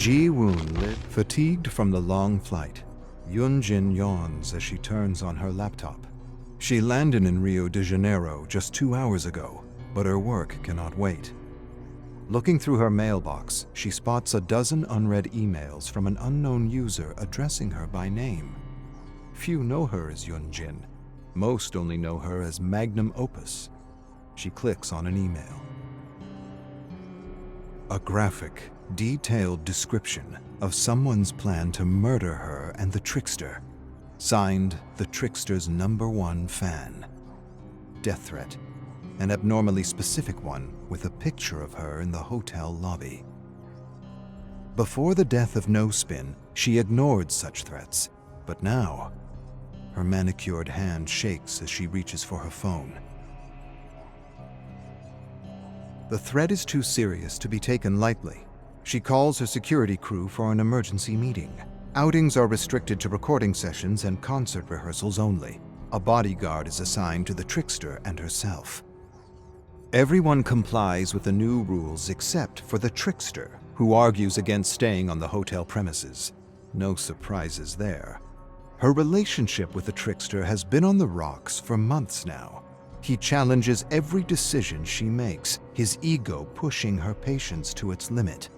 Ji-woon lit. Fatigued from the long flight, Yun-Jin yawns as she turns on her laptop. She landed in Rio de Janeiro just 2 hours ago, but her work cannot wait. Looking through her mailbox, she spots a dozen unread emails from an unknown user addressing her by name. Few know her as Yun-Jin. Most only know her as Magnum Opus. She clicks on an email. A graphic, detailed description of someone's plan to murder her and the trickster. Signed, the trickster's #1 fan. Death threat. An abnormally specific one with a picture of her in the hotel lobby. Before the death of No Spin, she ignored such threats, but now, her manicured hand shakes as she reaches for her phone. The threat is too serious to be taken lightly. She calls her security crew for an emergency meeting. Outings are restricted to recording sessions and concert rehearsals only. A bodyguard is assigned to the trickster and herself. Everyone complies with the new rules except for the trickster, who argues against staying on the hotel premises. No surprises there. Her relationship with the trickster has been on the rocks for months now. He challenges every decision she makes, his ego pushing her patience to its limit.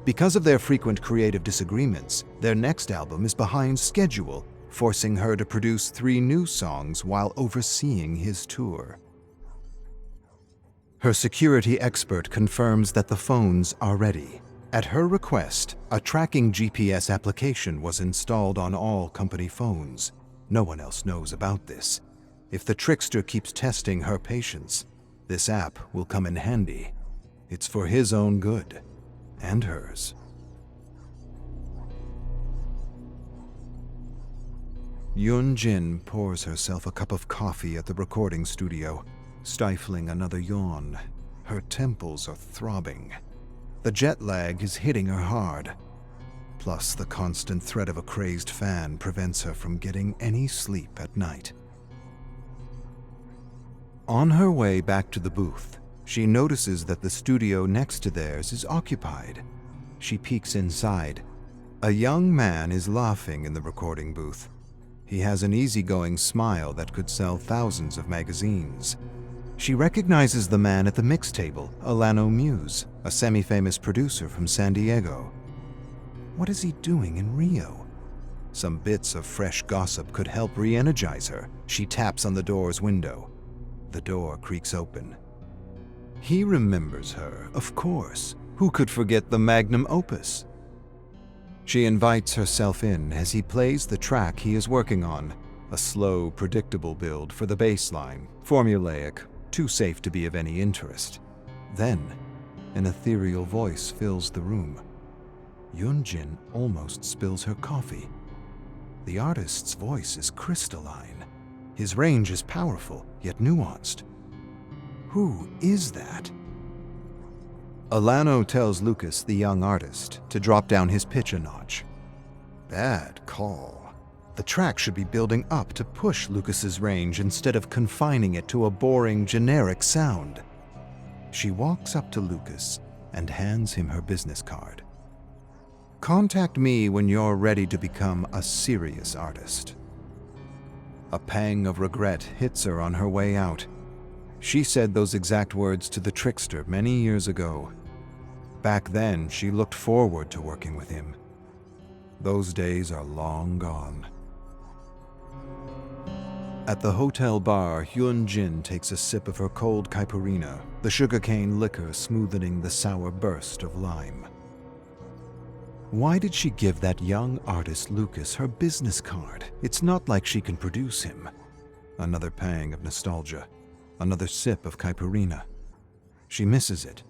Because of their frequent creative disagreements, their next album is behind schedule, forcing her to produce 3 new songs while overseeing his tour. Her security expert confirms that the phones are ready. At her request, a tracking GPS application was installed on all company phones. No one else knows about this. If the trickster keeps testing her patience, this app will come in handy. It's for his own good, and hers. Yun-Jin pours herself a cup of coffee at the recording studio, stifling another yawn. Her temples are throbbing. The jet lag is hitting her hard. Plus, the constant threat of a crazed fan prevents her from getting any sleep at night. On her way back to the booth, she notices that the studio next to theirs is occupied. She peeks inside. A young man is laughing in the recording booth. He has an easygoing smile that could sell thousands of magazines. She recognizes the man at the mix table, Alano Muse, a semi-famous producer from San Diego. What is he doing in Rio? Some bits of fresh gossip could help re-energize her. She taps on the door's window. The door creaks open. He remembers her, of course. Who could forget the magnum opus? She invites herself in as he plays the track he is working on. A slow, predictable build for the bass line, formulaic, too safe to be of any interest. Then, an ethereal voice fills the room. Yun-Jin almost spills her coffee. The artist's voice is crystalline. His range is powerful, yet nuanced. Who is that? Alano tells Lucas, the young artist, to drop down his pitch a notch. Bad call. The track should be building up to push Lucas's range instead of confining it to a boring, generic sound. She walks up to Lucas and hands him her business card. Contact me when you're ready to become a serious artist. A pang of regret hits her on her way out. She said those exact words to the trickster many years ago. Back then, she looked forward to working with him. Those days are long gone. At the hotel bar, Yun-Jin takes a sip of her cold caipirinha, the sugarcane liquor smoothing the sour burst of lime. Why did she give that young artist Lucas her business card? It's not like she can produce him. Another pang of nostalgia. Another sip of caipirinha. She misses it,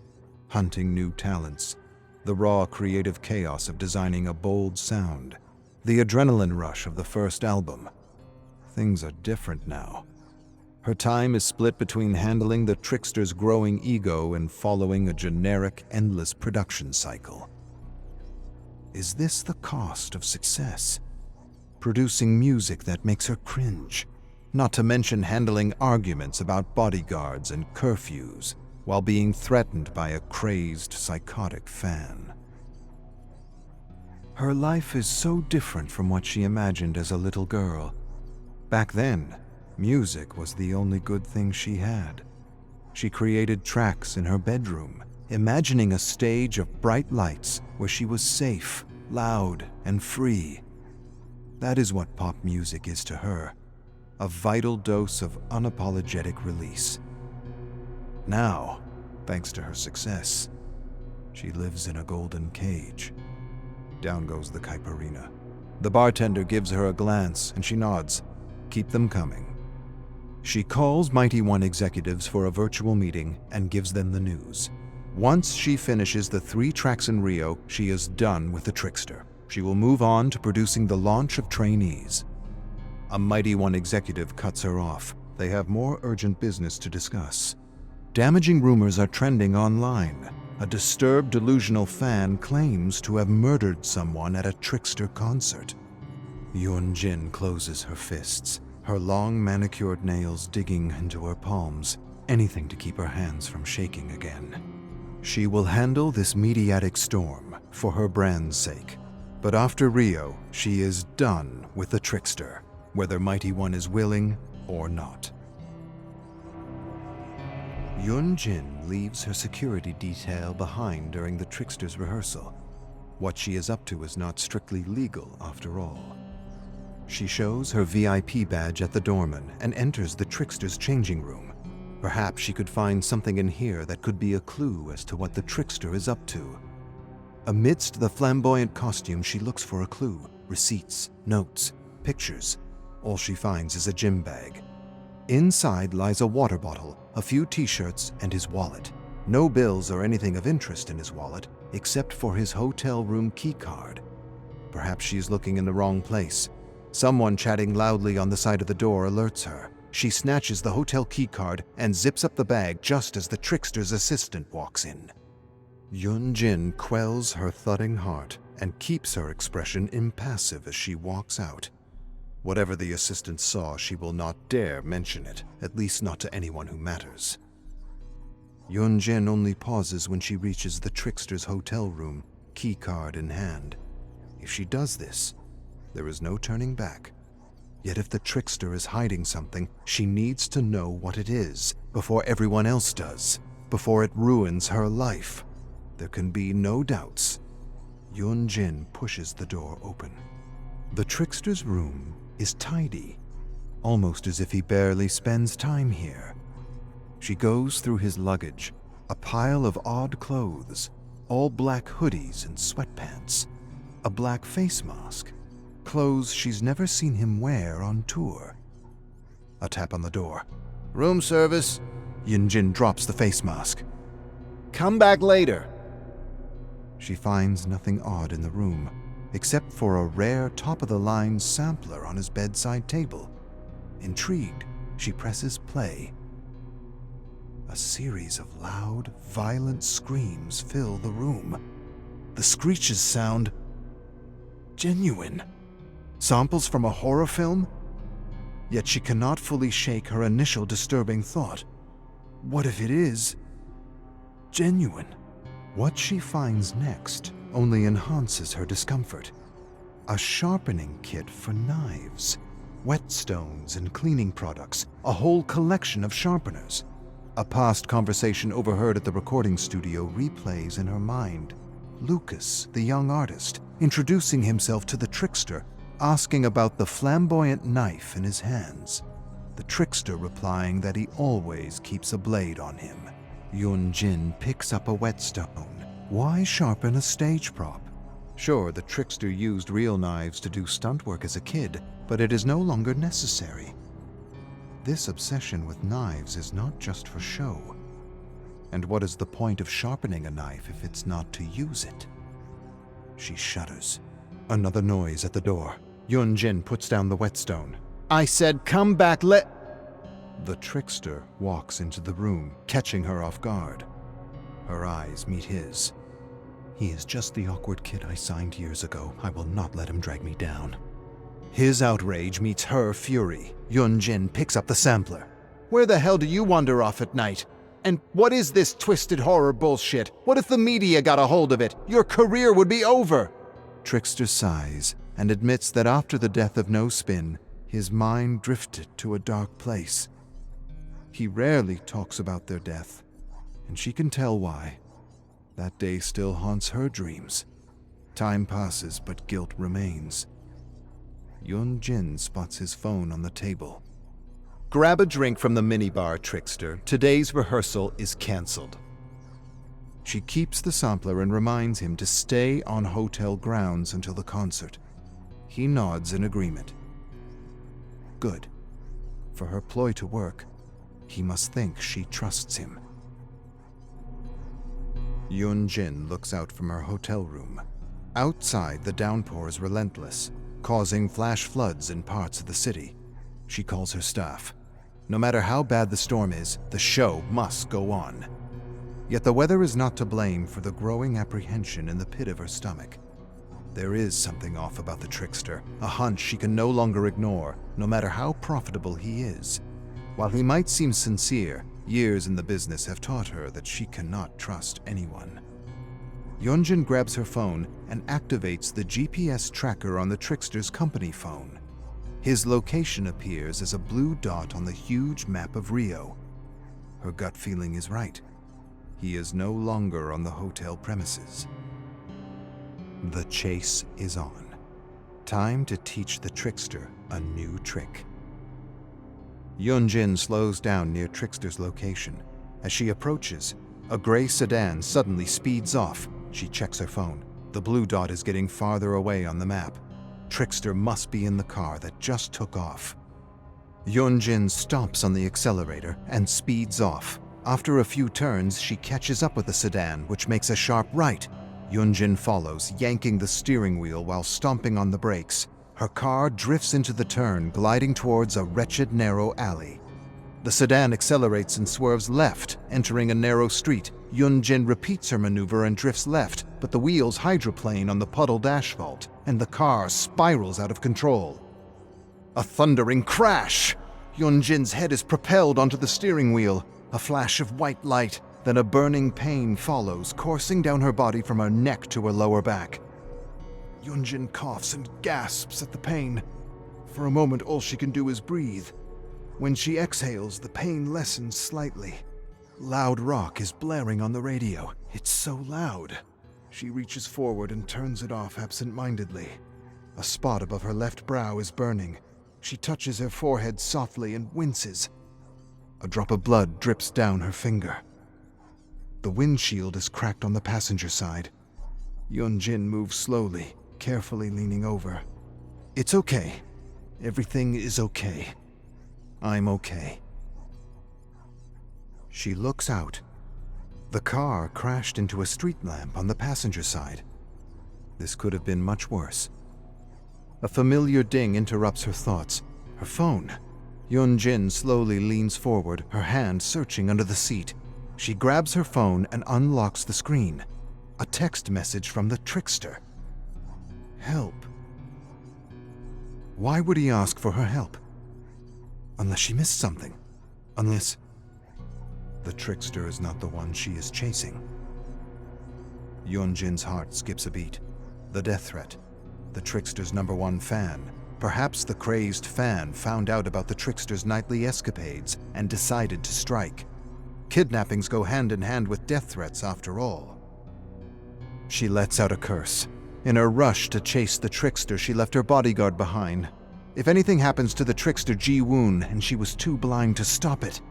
hunting new talents, the raw creative chaos of designing a bold sound, the adrenaline rush of the first album. Things are different now. Her time is split between handling the trickster's growing ego and following a generic, endless production cycle. Is this the cost of success? Producing music that makes her cringe, not to mention handling arguments about bodyguards and curfews while being threatened by a crazed, psychotic fan. Her life is so different from what she imagined as a little girl. Back then, music was the only good thing she had. She created tracks in her bedroom, imagining a stage of bright lights where she was safe, loud, and free. That is what pop music is to her, a vital dose of unapologetic release. Now, thanks to her success, she lives in a golden cage. Down goes the caipirinha. The bartender gives her a glance and she nods. Keep them coming. She calls Mighty One executives for a virtual meeting and gives them the news. Once she finishes the 3 tracks in Rio, she is done with the Trickster. She will move on to producing the launch of Trainees. A Mighty One executive cuts her off. They have more urgent business to discuss. Damaging rumors are trending online. A disturbed, delusional fan claims to have murdered someone at a Trickster concert. Yun-Jin closes her fists, her long manicured nails digging into her palms, anything to keep her hands from shaking again. She will handle this mediatic storm for her brand's sake. But after Rio, she is done with the Trickster, whether Mighty One is willing or not. Yun-Jin leaves her security detail behind during the Trickster's rehearsal. What she is up to is not strictly legal after all. She shows her VIP badge at the doorman and enters the Trickster's changing room. Perhaps she could find something in here that could be a clue as to what the Trickster is up to. Amidst the flamboyant costume, she looks for a clue, receipts, notes, pictures. All she finds is a gym bag. Inside lies a water bottle, a few t-shirts, and his wallet. No bills or anything of interest in his wallet, except for his hotel room key card. Perhaps she is looking in the wrong place. Someone chatting loudly on the side of the door alerts her. She snatches the hotel key card and zips up the bag just as the Trickster's assistant walks in. Yun-Jin quells her thudding heart and keeps her expression impassive as she walks out. Whatever the assistant saw, she will not dare mention it, at least not to anyone who matters. Yun-Jin only pauses when she reaches the Trickster's hotel room, key card in hand. If she does this, there is no turning back. Yet if the Trickster is hiding something, she needs to know what it is before everyone else does, before it ruins her life. There can be no doubts. Yun-Jin pushes the door open. The Trickster's room is tidy, almost as if he barely spends time here. She goes through his luggage, a pile of odd clothes, all black hoodies and sweatpants, a black face mask, clothes she's never seen him wear on tour. A tap on the door. "Room service." Yun-Jin drops the face mask. "Come back later." She finds nothing odd in the room, except for a rare top-of-the-line sampler on his bedside table. Intrigued, she presses play. A series of loud, violent screams fill the room. The screeches sound genuine. Samples from a horror film? Yet she cannot fully shake her initial disturbing thought. What if it is genuine? What she finds next only enhances her discomfort. A sharpening kit for knives, whetstones and cleaning products, a whole collection of sharpeners. A past conversation overheard at the recording studio replays in her mind. Lucas, the young artist, introducing himself to the Trickster, asking about the flamboyant knife in his hands. The Trickster replying that he always keeps a blade on him. Yun-Jin picks up a whetstone. Why sharpen a stage prop? Sure, the Trickster used real knives to do stunt work as a kid, but it is no longer necessary. This obsession with knives is not just for show. And what is the point of sharpening a knife if it's not to use it? She shudders. Another noise at the door. Yun-Jin puts down the whetstone. "I said come back The Trickster walks into the room, catching her off guard. Her eyes meet his. He is just the awkward kid I signed years ago. I will not let him drag me down. His outrage meets her fury. Yun-Jin picks up the sampler. "Where the hell do you wander off at night? And what is this twisted horror bullshit? What if the media got a hold of it? Your career would be over." Trickster sighs and admits that after the death of No Spin, his mind drifted to a dark place. He rarely talks about their death, and she can tell why. That day still haunts her dreams. Time passes, but guilt remains. Yun-Jin spots his phone on the table. Grab a drink from the minibar, Trickster. Today's rehearsal is cancelled. She keeps the sampler and reminds him to stay on hotel grounds until the concert. He nods in agreement. Good. For her ploy to work, he must think she trusts him. Yun-Jin looks out from her hotel room. Outside, the downpour is relentless, causing flash floods in parts of the city. She calls her staff. No matter how bad the storm is, the show must go on. Yet the weather is not to blame for the growing apprehension in the pit of her stomach. There is something off about the trickster, a hunch she can no longer ignore, no matter how profitable he is. While he might seem sincere, years in the business have taught her that she cannot trust anyone. Yun-Jin grabs her phone and activates the GPS tracker on the trickster's company phone. His location appears as a blue dot on the huge map of Rio. Her gut feeling is right. He is no longer on the hotel premises. The chase is on. Time to teach the trickster a new trick. Yun-Jin slows down near Trickster's location. As she approaches, a gray sedan suddenly speeds off. She checks her phone. The blue dot is getting farther away on the map. Trickster must be in the car that just took off. Yun-Jin stomps on the accelerator and speeds off. After a few turns, she catches up with the sedan, which makes a sharp right. Yun-Jin follows, yanking the steering wheel while stomping on the brakes. Her car drifts into the turn, gliding towards a wretched narrow alley. The sedan accelerates and swerves left, entering a narrow street. Yun-Jin repeats her maneuver and drifts left, but the wheels hydroplane on the puddled asphalt, and the car spirals out of control. A thundering crash! Yun-Jin's head is propelled onto the steering wheel. A flash of white light, then a burning pain follows, coursing down her body from her neck to her lower back. Yun-Jin coughs and gasps at the pain. For a moment, all she can do is breathe. When she exhales, the pain lessens slightly. Loud rock is blaring on the radio. It's so loud. She reaches forward and turns it off absent-mindedly. A spot above her left brow is burning. She touches her forehead softly and winces. A drop of blood drips down her finger. The windshield is cracked on the passenger side. Yun-Jin moves slowly, carefully leaning over. It's okay. Everything is okay. I'm okay. She looks out. The car crashed into a street lamp on the passenger side. This could have been much worse. A familiar ding interrupts her thoughts. Her phone. Yun-Jin slowly leans forward, her hand searching under the seat. She grabs her phone and unlocks the screen. A text message from the trickster. Help. Why would he ask for her help? Unless she missed something. Unless the trickster is not the one she is chasing. Yun-Jin's heart skips a beat. The death threat. The trickster's #1 fan. Perhaps the crazed fan found out about the trickster's nightly escapades and decided to strike. Kidnappings go hand in hand with death threats after all. She lets out a curse. In her rush to chase the trickster, she left her bodyguard behind. If anything happens to the trickster Ji-woon and she was too blind to stop it.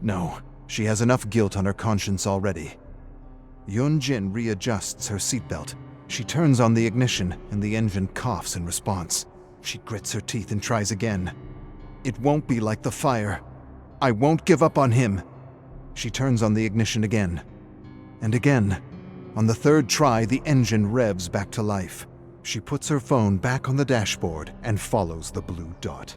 No, she has enough guilt on her conscience already. Yun-Jin readjusts her seatbelt. She turns on the ignition and the engine coughs in response. She grits her teeth and tries again. It won't be like the fire. I won't give up on him. She turns on the ignition again. And again. On the third try, the engine revs back to life. She puts her phone back on the dashboard and follows the blue dot.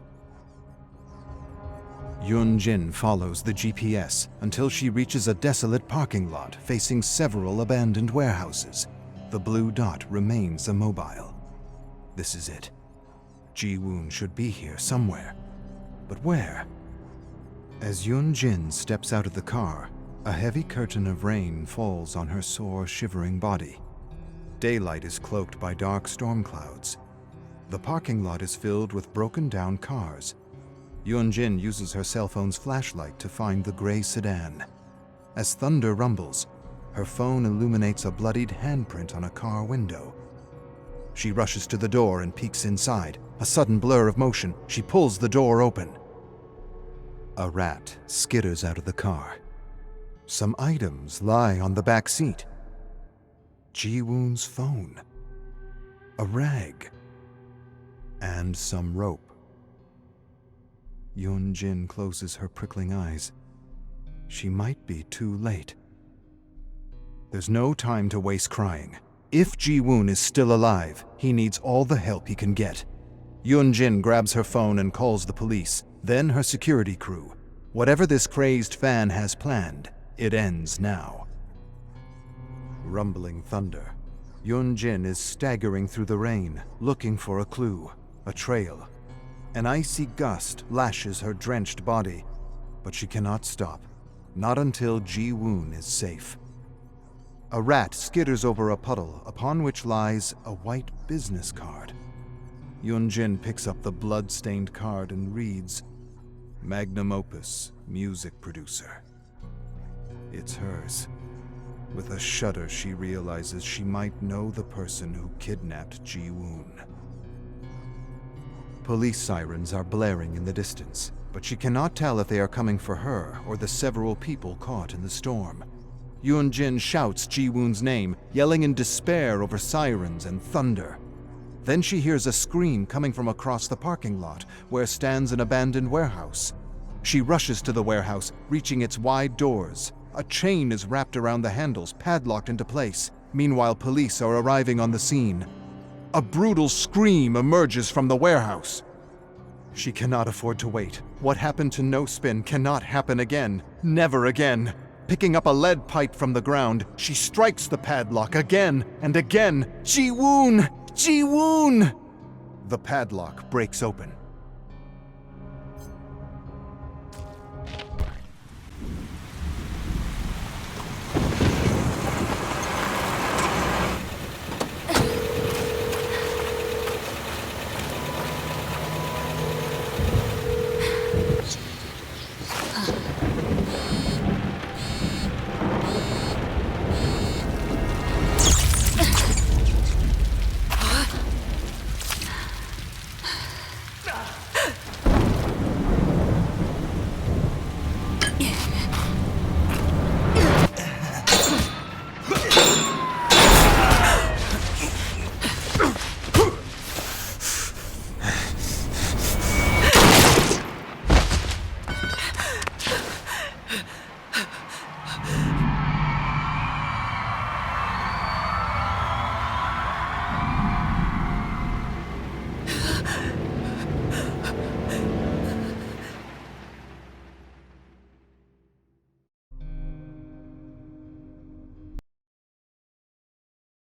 Yun-Jin follows the GPS until she reaches a desolate parking lot facing several abandoned warehouses. The blue dot remains immobile. This is it. Ji-woon should be here somewhere. But where? As Yun-Jin steps out of the car, a heavy curtain of rain falls on her sore, shivering body. Daylight is cloaked by dark storm clouds. The parking lot is filled with broken-down cars. Yun-Jin uses her cell phone's flashlight to find the gray sedan. As thunder rumbles, her phone illuminates a bloodied handprint on a car window. She rushes to the door and peeks inside. A sudden blur of motion, she pulls the door open. A rat skitters out of the car. Some items lie on the back seat. Ji-woon's phone, a rag, and some rope. Yun-Jin closes her prickling eyes. She might be too late. There's no time to waste crying. If Ji-woon is still alive, he needs all the help he can get. Yun-Jin grabs her phone and calls the police, then her security crew. Whatever this crazed fan has planned, it ends now. Rumbling thunder. Yun-Jin is staggering through the rain, looking for a clue, a trail. An icy gust lashes her drenched body, but she cannot stop, not until Ji-woon is safe. A rat skitters over a puddle upon which lies a white business card. Yun-Jin picks up the blood-stained card and reads, "Magnum Opus, music producer." It's hers. With a shudder, she realizes she might know the person who kidnapped Ji-woon. Police sirens are blaring in the distance, but she cannot tell if they are coming for her or the several people caught in the storm. Yun-Jin shouts Ji-woon's name, yelling in despair over sirens and thunder. Then she hears a scream coming from across the parking lot, where stands an abandoned warehouse. She rushes to the warehouse, reaching its wide doors. A chain is wrapped around the handles, padlocked into place. Meanwhile, police are arriving on the scene. A brutal scream emerges from the warehouse. She cannot afford to wait. What happened to No Spin cannot happen again. Never again. Picking up a lead pipe from the ground, she strikes the padlock again and again. Ji-woon! Ji-woon! The padlock breaks open.